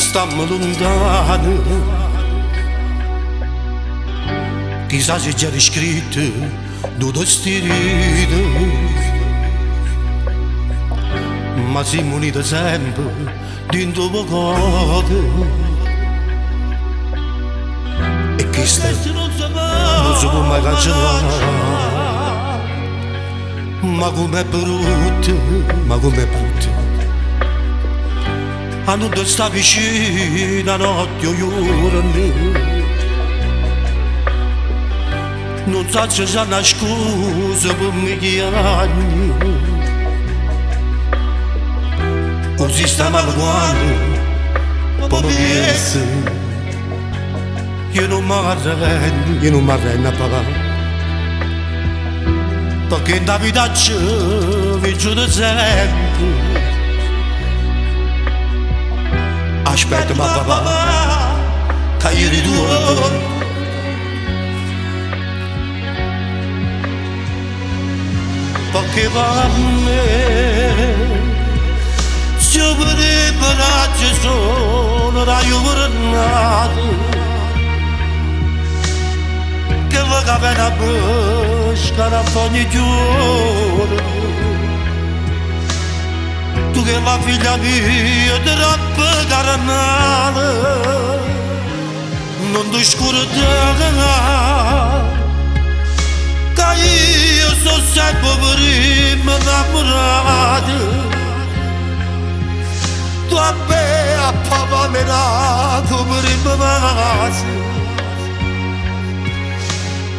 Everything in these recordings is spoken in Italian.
Stiamo lontani, chissà se già riscritto due destini, ma siamo uniti sempre dentro pocote. E questo non si può mai cancellare. Ma com'è brutto, ma com'è brutto. A non sta vicino a notte o giorni. Non so se c'è una scusa per miei anni. O sistema quando poi mi pensi. Io non mi arrendo a papà. Perché in vita c'è veggio da sempre. Aspetta ma papà, che io ritorno. Perché per me se per braccia sono da io per nato. Che va capire a pescare ogni giorno. Tu che va figlia mia di rappa carnale, non ti scordare che io sono sempre prima innamorato. Tu a me a papà mi nato prima base.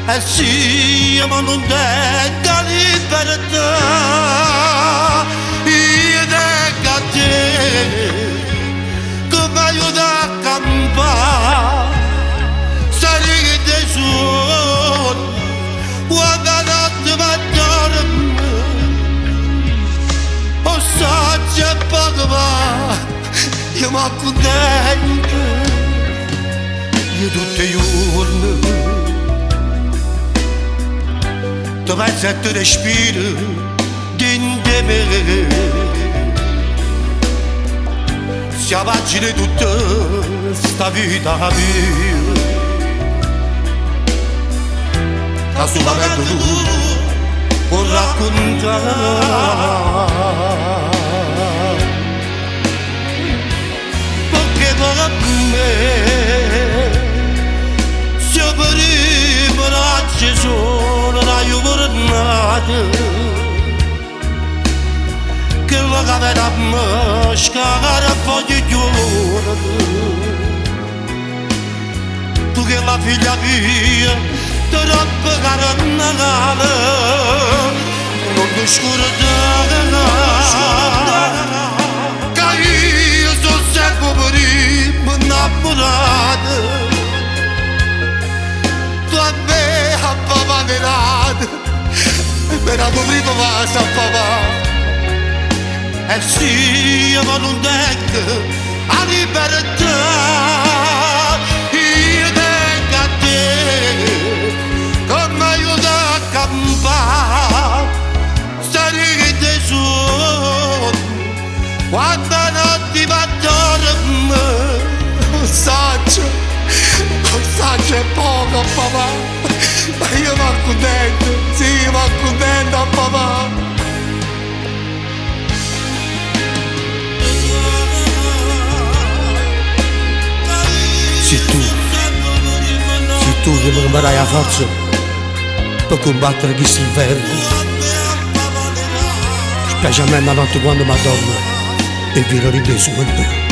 E sì, ma non tenga libertà. Io tengo a te come aiuto a campare. Sai che te sono quando la notte va a dormire. O saggio e poco va, io mi accontento. Io tutti i giorni tu pensi e tu respiri dentro me. Si pagine tutta sta vita mia. Che solamente tu puoi raccontare. Perché per me se per i bracci sono da io per nato. Che va capire a me scagare ogni giorno. Tu che la figlia mia ti rompe carnale, non ti scordare che io sono sempre prima innamorato. Tu a me a papà mi nato, mi nato prima basta a papà. E sì, ma non tengo a libertà. Io tengo a te come aiuto a campare. Sai che te sono quando la notte va a dormire. Un saggio è poco papà, ma io mi accontento, sì, mi accontento a papà. Se tu che mi darai la forza per combattere questo inverno, specialmente la notte quando mi addormo e vi lo ripreso con te.